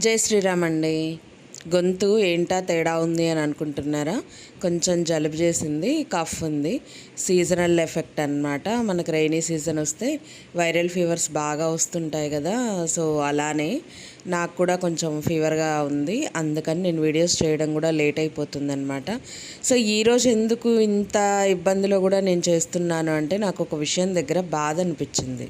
జై శ్రీరామ్ అండి. గొంతు ఏంటా తేడా ఉంది అని అనుకుంటున్నారా? కొంచెం జలుబు చేసింది, కఫ్ ఉంది. సీజనల్ ఎఫెక్ట్ అనమాట. మనకు రైనీ సీజన్ వస్తే వైరల్ ఫీవర్స్ బాగా వస్తుంటాయి కదా. సో అలానే నాకు కూడా కొంచెం ఫీవర్గా ఉంది. అందుకని నేను వీడియోస్ చేయడం కూడా లేట్ అయిపోతుంది అనమాట. సో ఈరోజు ఎందుకు ఇంత ఇబ్బందిలో కూడా నేను చేస్తున్నాను అంటే, నాకు ఒక విషయం దగ్గర బాధ అనిపించింది.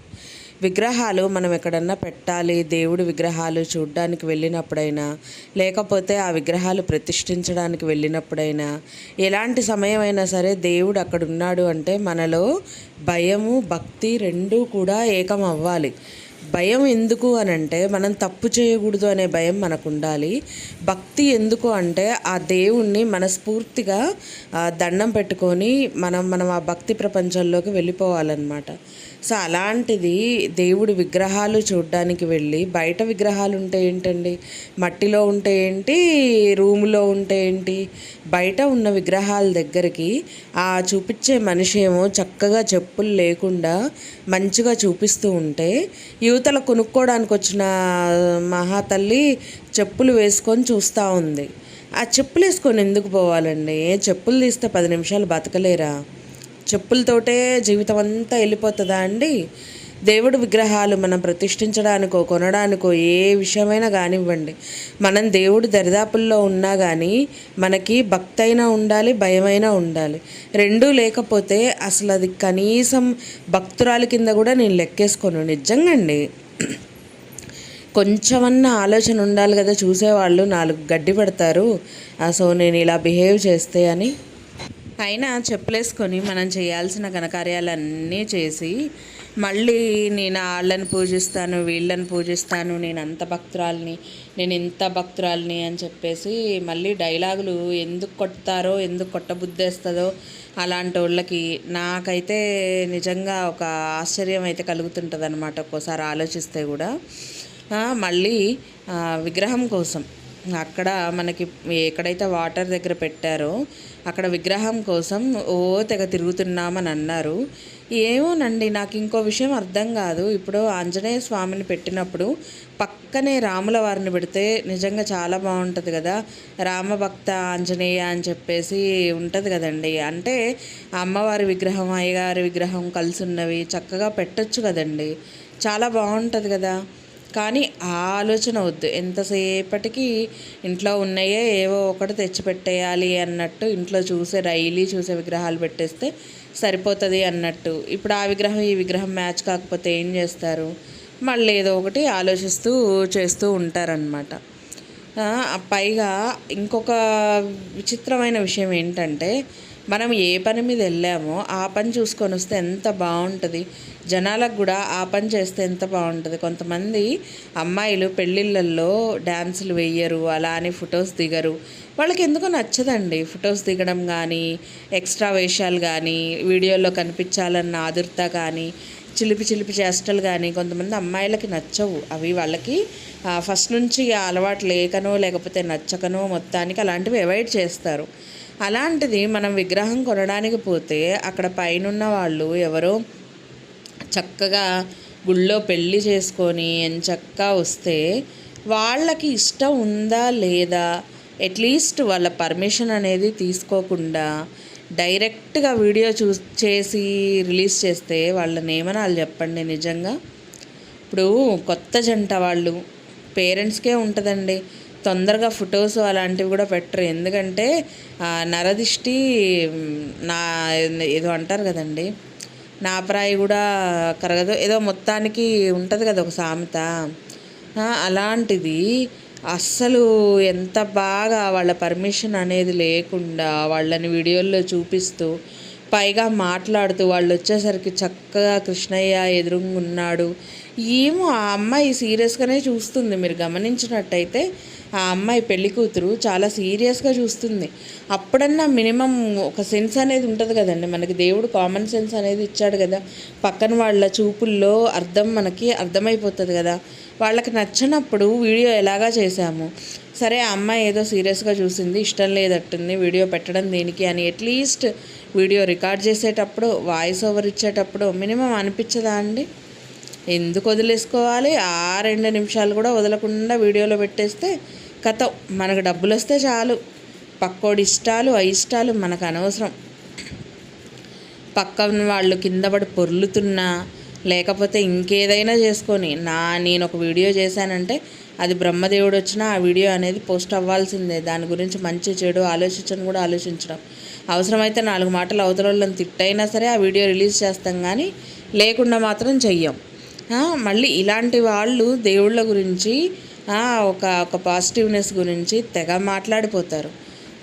విగ్రహాలు మనం ఎక్కడన్నా పెట్టాలి, దేవుడి విగ్రహాలు చూడ్డానికి వెళ్ళినప్పుడైనా, లేకపోతే ఆ విగ్రహాలు ప్రతిష్ఠించడానికి వెళ్ళినప్పుడైనా, ఎలాంటి సమయం అయినా సరే దేవుడు అక్కడ ఉన్నాడు అంటే మనలో భయము భక్తి రెండూ కూడా ఏకం అవ్వాలి. భయం ఎందుకు అని అంటే, మనం తప్పు చేయకూడదు అనే భయం మనకు ఉండాలి. భక్తి ఎందుకు అంటే, ఆ దేవుణ్ణి మనస్ఫూర్తిగా దండం పెట్టుకొని మనం ఆ భక్తి ప్రపంచంలోకి వెళ్ళిపోవాలన్నమాట. సో అలాంటిది దేవుడి విగ్రహాలు చూడడానికి వెళ్ళి, బయట విగ్రహాలు ఉంటే ఏంటండి, మట్టిలో ఉంటే ఏంటి, రూములో ఉంటే ఏంటి, బయట ఉన్న విగ్రహాల దగ్గరికి ఆ చూపించే మనిషి ఏమో చక్కగా చెప్పులు లేకుండా మంచిగా చూపిస్తూ ఉంటే, యువతల కొనుక్కోవడానికి వచ్చిన మహాతల్లి చెప్పులు వేసుకొని చూస్తూ ఉంది. ఆ చెప్పులు వేసుకొని ఎందుకు పోవాలండి? చెప్పులు తీస్తే 10 నిమిషాలు బతకలేరా? చెప్పులతోటే జీవితం అంతా వెళ్ళిపోతుందా అండి? దేవుడి విగ్రహాలు మనం ప్రతిష్ఠించడానికో కొనడానికో ఏ విషయమైనా కానివ్వండి, మనం దేవుడి దరిదాపుల్లో ఉన్నా కానీ మనకి భక్తి అయినా ఉండాలి, భయమైనా ఉండాలి. రెండూ లేకపోతే అసలు అది కనీసం భక్తురాలి కింద కూడా నేను లెక్కేసుకోను. నిజంగా అండి. కొంచెమన్నా ఆలోచన ఉండాలి కదా, చూసేవాళ్ళు 4 గడ్డి పెడతారు. సో నేను ఇలా బిహేవ్ చేస్తే అని. అయినా చెప్పులేసుకొని మనం చేయాల్సిన ఘనకార్యాలన్నీ చేసి, మళ్ళీ నేను వాళ్ళని పూజిస్తాను, వీళ్ళని పూజిస్తాను, నేను అంత భక్తురాలిని, నేను ఇంత భక్తురాలిని అని చెప్పేసి మళ్ళీ డైలాగులు ఎందుకు కొడతారో, ఎందుకు కొట్టబుద్ధేస్తుందో అలాంటి వాళ్ళకి. నాకైతే నిజంగా ఒక ఆశ్చర్యం అయితే కలుగుతుంటుంది అనమాట ఒక్కోసారి ఆలోచిస్తే కూడా. మళ్ళీ విగ్రహం కోసం అక్కడ మనకి ఎక్కడైతే వాటర్ దగ్గర పెట్టారో అక్కడ విగ్రహం కోసం తెగ తిరుగుతున్నామని అన్నారు. ఏమోనండి, నాకు ఇంకో విషయం అర్థం కాదు. ఇప్పుడు ఆంజనేయ స్వామిని పెట్టినప్పుడు పక్కనే రాముల వారిని పెడితే నిజంగా చాలా బాగుంటుంది కదా. రామభక్త ఆంజనేయ అని చెప్పేసి ఉంటుంది కదండి. అంటే అమ్మవారి విగ్రహం, అయ్యగారి విగ్రహం కలిసి ఉన్నవి చక్కగా పెట్టచ్చు కదండి. చాలా బాగుంటుంది కదా. కానీ ఆ ఆలోచన వద్దు. ఎంతసేపటికి ఇంట్లో ఉన్నాయే ఏవో ఒకటి తెచ్చిపెట్టేయాలి అన్నట్టు, ఇంట్లో డైలీ చూసే విగ్రహాలు పెట్టేస్తే సరిపోతుంది అన్నట్టు. ఇప్పుడు ఆ విగ్రహం ఈ విగ్రహం మ్యాచ్ కాకపోతే ఏం చేస్తారు? మళ్ళీ ఏదో ఒకటి ఆలోచిస్తూ చేస్తూ ఉంటారనమాట. పైగా ఇంకొక విచిత్రమైన విషయం ఏంటంటే, మనం ఏ పని మీద వెళ్ళామో ఆ పని చూసుకొని వస్తే ఎంత బాగుంటుంది. జనాలకు కూడా ఆ పని చేస్తే ఎంత బాగుంటుంది. కొంతమంది అమ్మాయిలు పెళ్ళిళ్ళల్లో డ్యాన్సులు వేయరు, అలా అని ఫొటోస్ దిగరు. వాళ్ళకి ఎందుకో నచ్చదండి ఫొటోస్ దిగడం కానీ, ఎక్స్ట్రా వేషాలు కానీ, వీడియోలో కనిపించాలన్న ఆదుర్త కానీ, చిలిపి చిలిపి చేష్టలు కానీ కొంతమంది అమ్మాయిలకి నచ్చవు. అవి వాళ్ళకి ఫస్ట్ నుంచి అలవాటు లేకనో లేకపోతే నచ్చకనో మొత్తానికి అలాంటివి అవాయిడ్ చేస్తారు. అలాంటిది మనం విగ్రహం కొనడానికి పోతే అక్కడ పైనున్న వాళ్ళు ఎవరో చక్కగా గుళ్ళో పెళ్ళి చేసుకొని ఎంచక్కా వస్తే వాళ్ళకి ఇష్టం ఉందా లేదా, అట్లీస్ట్ వాళ్ళ పర్మిషన్ అనేది తీసుకోకుండా డైరెక్ట్గా వీడియో చేసి రిలీజ్ చేస్తే వాళ్ళని ఏమనాలి చెప్పండి? నిజంగా ఇప్పుడు కొత్త జంట వాళ్ళు పేరెంట్స్కే ఉంటుందండి, తొందరగా ఫొటోస్ అలాంటివి కూడా పెట్టరు. ఎందుకంటే నరదిష్టి నా ఏదో అంటారు కదండి, నాపరాయి కూడా కరగదు, ఏదో మొత్తానికి ఉంటుంది కదా ఒక సామెత. అలాంటిది అస్సలు ఎంత బాగా వాళ్ళ పర్మిషన్ అనేది లేకుండా వాళ్ళని వీడియోల్లో చూపిస్తూ, పైగా మాట్లాడుతూ, వాళ్ళు వచ్చేసరికి చక్కగా కృష్ణయ్య ఎదురుగా ఉన్నాడు. ఏమో ఆ అమ్మాయి సీరియస్గానే చూస్తుంది. మీరు గమనించినట్టయితే ఆ అమ్మాయి పెళ్లి కూతురు చాలా సీరియస్గా చూస్తుంది. అప్పుడన్నా మినిమం ఒక సెన్స్ అనేది ఉంటుంది కదండి. మనకి దేవుడు కామన్ సెన్స్ అనేది ఇచ్చాడు కదా. పక్కన వాళ్ళ చూపుల్లో మనకి అర్థమైపోతుంది కదా. వాళ్ళకి నచ్చినప్పుడు వీడియో ఎలాగా చేశాము, సరే ఆ అమ్మాయి ఏదో సీరియస్గా చూసింది, ఇష్టం లేదట్టుంది వీడియో పెట్టడం దేనికి అని అట్లీస్ట్ వీడియో రికార్డ్ చేసేటప్పుడు, వాయిస్ ఓవర్ ఇచ్చేటప్పుడు మినిమం అనిపించదా అండి? ఎందుకు వదిలేసుకోవాలి? ఆ 2 నిమిషాలు కూడా వదలకుండా వీడియోలో పెట్టేస్తే కథ మనకు డబ్బులు వస్తే చాలు. పక్కోడి ఇష్టాలు అయిష్టాలు మనకు అనవసరం. పక్కన వాళ్ళు కింద పడి పొర్లుతున్నా లేకపోతే ఇంకేదైనా చేసుకొని నేను ఒక వీడియో చేశానంటే అది బ్రహ్మదేవుడు వచ్చినా ఆ వీడియో అనేది పోస్ట్ అవ్వాల్సిందే. దాని గురించి మంచి చెడు ఆలోచించని కూడా ఆలోచించడం. అవసరమైతే 4 మాటలు అవతలని తిట్టైనా సరే ఆ వీడియో రిలీజ్ చేస్తాం, కానీ లేకుండా మాత్రం చెయ్యం. మళ్ళీ ఇలాంటి వాళ్ళు దేవుళ్ళ గురించి ఒక పాజిటివ్నెస్ గురించి తెగ మాట్లాడిపోతారు.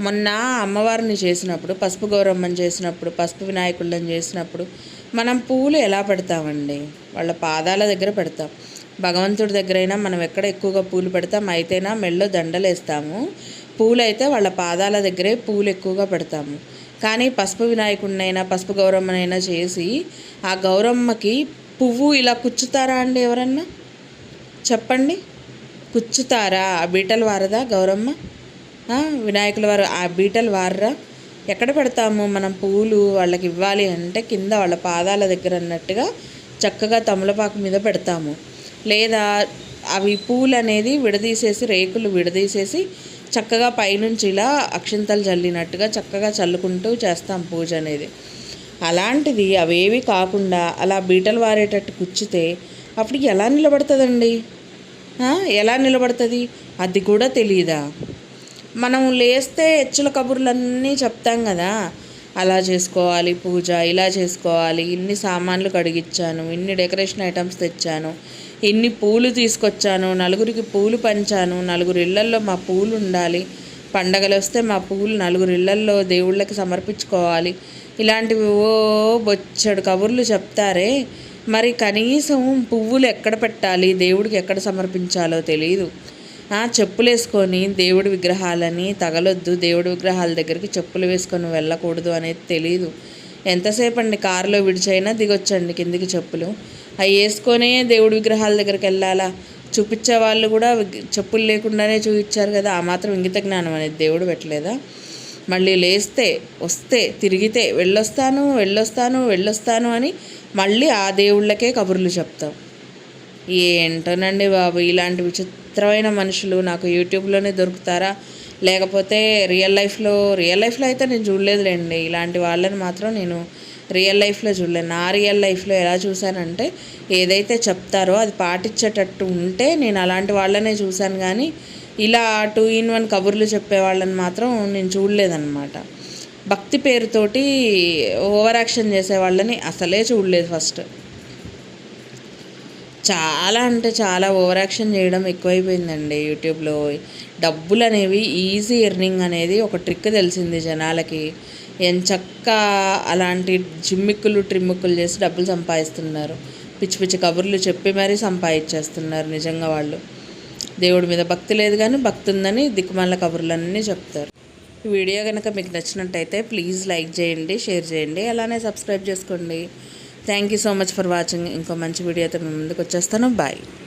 మొన్న అమ్మవారిని చేసినప్పుడు, పసుపు గౌరమ్మని చేసినప్పుడు, పసుపు వినాయకుళ్ళని చేసినప్పుడు మనం పూలు ఎలా పెడతామండి? వాళ్ళ పాదాల దగ్గర పెడతాం. భగవంతుడి దగ్గరైనా మనం ఎక్కడ ఎక్కువగా పూలు పెడతాం? అయితేనా మెళ్ళో దండలు వేస్తాము. పూలు అయితే వాళ్ళ పాదాల దగ్గరే పూలు ఎక్కువగా పెడతాము. కానీ పసుపు వినాయకుడినైనా పసుపు గౌరమ్మనైనా చేసి ఆ గౌరమ్మకి పువ్వు ఇలా కుచ్చుతారా అండి ఎవరన్నా? చెప్పండి, కుచ్చుతారా? ఆ బీటలు వారదా గౌరమ్మ? వినాయకుల వారు ఆ బీటలు వారరా? ఎక్కడ పెడతాము మనం పూలు? వాళ్ళకి ఇవ్వాలి అంటే కింద వాళ్ళ పాదాల దగ్గర అన్నట్టుగా చక్కగా తమలపాకు మీద పెడతాము. లేదా అవి పూలు అనేది విడదీసేసి, రేకులు విడదీసేసి చక్కగా పైనుంచి ఇలా అక్షింతలు చల్లినట్టుగా చక్కగా చల్లుకుంటూ చేస్తాం పూజ అనేది. అలాంటిది అవేవి కాకుండా అలా బీటలు వారేటట్టు కుచ్చితే అప్పుడు ఎలా నిలబడుతుందండి? ఎలా నిలబడుతుంది? అది కూడా తెలియదా? మనం లేస్తే హెచ్చుల కబుర్లన్నీ చెప్తాం కదా, అలా చేసుకోవాలి పూజ, ఇలా చేసుకోవాలి, ఇన్ని సామాన్లు కడిగిచ్చాను, ఇన్ని డెకరేషన్ ఐటమ్స్ తెచ్చాను, ఇన్ని పూలు తీసుకొచ్చాను, నలుగురికి పూలు పంచాను, 4 ఇళ్లల్లో మా పూలు ఉండాలి, పండగలు వస్తే మా పూలు 4 ఇళ్లల్లో దేవుళ్ళకి సమర్పించుకోవాలి, ఇలాంటివి బొచ్చడు కబుర్లు చెప్తారే. మరి కనీసం పువ్వులు ఎక్కడ పెట్టాలి, దేవుడికి ఎక్కడ సమర్పించాలో తెలియదు. చెప్పులు వేసుకొని దేవుడి విగ్రహాలని తగలొద్దు, దేవుడి విగ్రహాల దగ్గరికి చెప్పులు వేసుకొని వెళ్ళకూడదు అనేది తెలీదు. ఎంతసేపు అండి కారులో విడిచైనా దిగొచ్చండి కిందికి చెప్పులు. అవి వేసుకొనే దేవుడి విగ్రహాల దగ్గరికి వెళ్ళాలా? చూపించే వాళ్ళు కూడా చెప్పులు లేకుండానే చూపించారు కదా. ఆ మాత్రం ఇంగిత జ్ఞానం అనేది దేవుడు పెట్టలేదా? మళ్ళీ లేస్తే వస్తే తిరిగితే వెళ్ళొస్తాను అని మళ్ళీ ఆ దేవుళ్ళకే కబుర్లు చెప్తాం. ఏంటోనండి బాబు, ఇలాంటి విచిత్రమైన మనుషులు నాకు యూట్యూబ్లోనే దొరుకుతారా? లేకపోతే రియల్ లైఫ్లో అయితే నేను చూడలేదులేండి. ఇలాంటి వాళ్ళని మాత్రం నేను రియల్ లైఫ్లో చూడలేదు. నా రియల్ లైఫ్లో ఎలా చూశానంటే, ఏదైతే చెప్తారో అది పాటించేటట్టు ఉంటే నేను అలాంటి వాళ్ళనే చూశాను, కానీ ఇలా 2 in 1 కబుర్లు చెప్పే వాళ్ళని మాత్రం నేను చూడలేదన్నమాట. భక్తి పేరుతోటి ఓవర్ యాక్షన్ చేసే వాళ్ళని అసలే చూడలేదు. ఫస్ట్ చాలా అంటే చాలా ఓవర్ యాక్షన్ చేయడం ఎక్కువైపోయిందండి యూట్యూబ్లో. డబ్బులు అనేవి ఈజీ ఎర్నింగ్ అనేది ఒక ట్రిక్ తెలిసింది జనాలకి. ఎంచక్కా అలాంటి ట్రిమ్మిక్కులు చేసి డబ్బులు సంపాదిస్తున్నారు. పిచ్చి పిచ్చి కబుర్లు చెప్పి మరీ సంపాదించేస్తున్నారు. నిజంగా వాళ్ళు దేవుడి మీద భక్తి లేదు, కానీ భక్తి ఉందని దిక్కుమాల కబుర్లన్నీ చెప్తారు. ఈ వీడియో కనుక మీకు నచ్చినట్టయితే ప్లీజ్ లైక్ చేయండి, షేర్ చేయండి, అలానే సబ్స్క్రైబ్ చేసుకోండి. Thank you so much for watching. ఇంకో మంచి వీడియోతో మీ ముందుకు వచ్చేస్తాను. బాయ్.